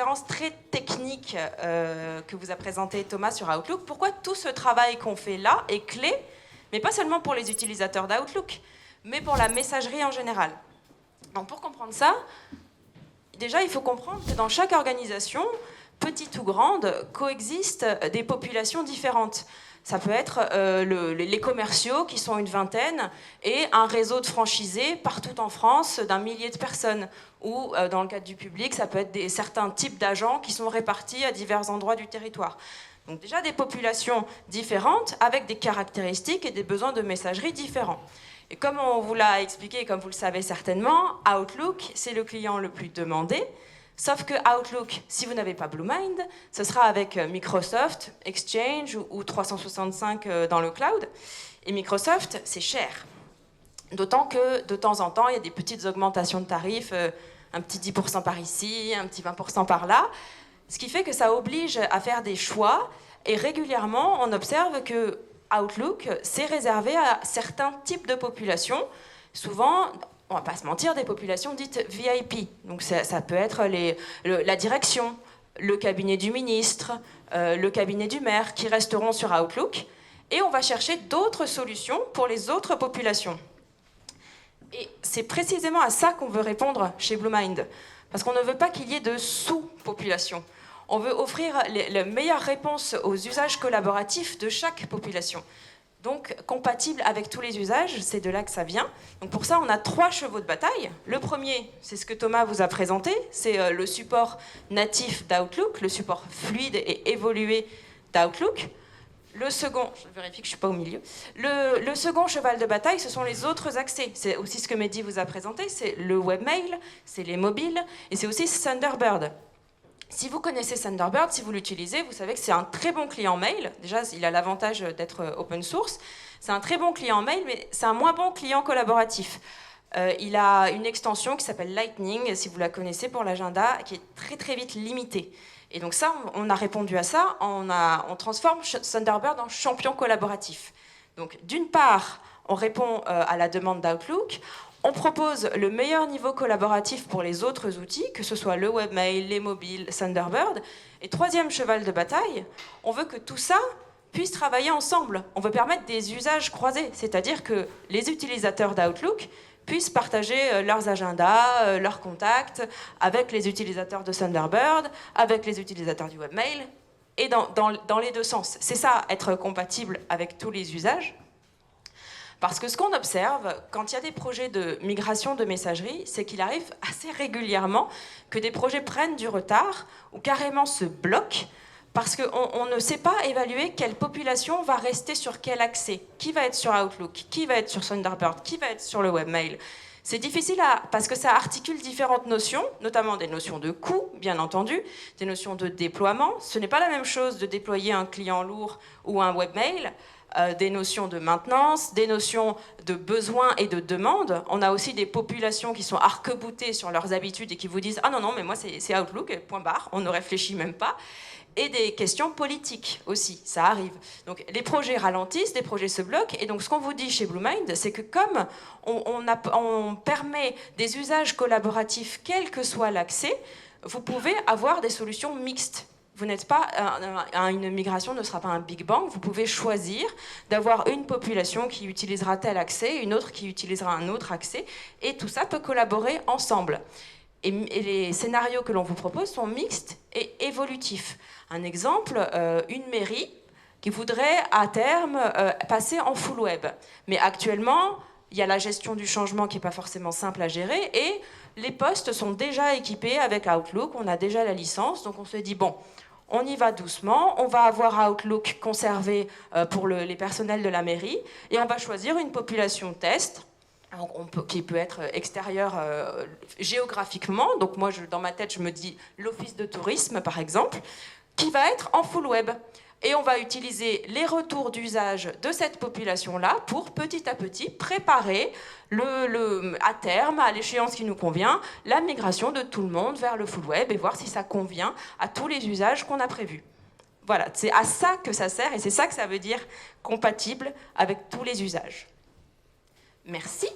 conférence très technique que vous a présentée Thomas sur Outlook. Pourquoi tout ce travail qu'on fait là est clé, mais pas seulement pour les utilisateurs d'Outlook, mais pour la messagerie en général. Donc pour comprendre ça, déjà il faut comprendre que dans chaque organisation, petite ou grande, coexistent des populations différentes. Ça peut être les commerciaux qui sont une vingtaine et un réseau de franchisés partout en France d'un millier de personnes. Ou dans le cadre du public, ça peut être certains types d'agents qui sont répartis à divers endroits du territoire. Donc déjà des populations différentes avec des caractéristiques et des besoins de messagerie différents. Et comme on vous l'a expliqué et comme vous le savez certainement, Outlook, c'est le client le plus demandé. Sauf que Outlook, si vous n'avez pas BlueMind, ce sera avec Microsoft, Exchange ou 365 dans le cloud. Et Microsoft, c'est cher. D'autant que de temps en temps, il y a des petites augmentations de tarifs, un petit 10% par ici, un petit 20% par là. Ce qui fait que ça oblige à faire des choix. Et régulièrement, on observe que Outlook, c'est réservé à certains types de populations. Souvent, on va pas se mentir, des populations dites VIP. Donc ça peut être la direction, le cabinet du ministre, le cabinet du maire, qui resteront sur Outlook. Et on va chercher d'autres solutions pour les autres populations. Et c'est précisément à ça qu'on veut répondre chez BlueMind. Parce qu'on ne veut pas qu'il y ait de sous-populations. On veut offrir les meilleures réponses aux usages collaboratifs de chaque population. Donc, compatible avec tous les usages, c'est de là que ça vient. Donc pour ça, on a 3 chevaux de bataille. Le premier, c'est ce que Thomas vous a présenté, c'est le support natif d'Outlook, le support fluide et évolué d'Outlook. Le second, je vérifie que je ne suis pas au milieu, le second cheval de bataille, ce sont les autres accès. C'est aussi ce que Mehdi vous a présenté, c'est le webmail, c'est les mobiles, et c'est aussi Thunderbird. Si vous connaissez Thunderbird, si vous l'utilisez, vous savez que c'est un très bon client mail. Déjà, il a l'avantage d'être open source. C'est un très bon client mail, mais c'est un moins bon client collaboratif. Il a une extension qui s'appelle Lightning, si vous la connaissez pour l'agenda, qui est très très vite limitée. Et donc ça, on a répondu à ça, on transforme Thunderbird en champion collaboratif. Donc d'une part, on répond à la demande d'Outlook. On propose le meilleur niveau collaboratif pour les autres outils, que ce soit le webmail, les mobiles, Thunderbird. Et troisième cheval de bataille, on veut que tout ça puisse travailler ensemble. On veut permettre des usages croisés, c'est-à-dire que les utilisateurs d'Outlook puissent partager leurs agendas, leurs contacts avec les utilisateurs de Thunderbird, avec les utilisateurs du webmail, et dans les deux sens. C'est ça, être compatible avec tous les usages. Parce que ce qu'on observe, quand il y a des projets de migration de messagerie, c'est qu'il arrive assez régulièrement que des projets prennent du retard ou carrément se bloquent parce qu'on ne sait pas évaluer quelle population va rester sur quel accès. Qui va être sur Outlook, qui va être sur Thunderbird, qui va être sur le webmail. C'est difficile parce que ça articule différentes notions, notamment des notions de coût, bien entendu, des notions de déploiement. Ce n'est pas la même chose de déployer un client lourd ou un webmail. Des notions de maintenance, des notions de besoins et de demandes. On a aussi des populations qui sont arc-boutées sur leurs habitudes et qui vous disent « Ah non, non, mais moi c'est Outlook, point barre, on ne réfléchit même pas ». Et des questions politiques aussi, ça arrive. Donc les projets ralentissent, les projets se bloquent, et donc ce qu'on vous dit chez BlueMind, c'est que comme on permet des usages collaboratifs, quel que soit l'accès, vous pouvez avoir des solutions mixtes. Vous n'êtes pas, une migration ne sera pas un Big Bang, vous pouvez choisir d'avoir une population qui utilisera tel accès, une autre qui utilisera un autre accès, et tout ça peut collaborer ensemble. Et les scénarios que l'on vous propose sont mixtes et évolutifs. Un exemple, une mairie qui voudrait à terme passer en full web. Mais actuellement, il y a la gestion du changement qui n'est pas forcément simple à gérer, et les postes sont déjà équipés avec Outlook, on a déjà la licence, donc on se dit, bon, on y va doucement, on va avoir Outlook conservé pour les personnels de la mairie, et on va choisir une population test, qui peut être extérieure géographiquement. Donc moi, dans ma tête, je me dis l'office de tourisme, par exemple, qui va être en full web. Et on va utiliser les retours d'usage de cette population-là pour petit à petit préparer à terme, à l'échéance qui nous convient, la migration de tout le monde vers le full web et voir si ça convient à tous les usages qu'on a prévus. Voilà, c'est à ça que ça sert et c'est ça que ça veut dire compatible avec tous les usages. Merci.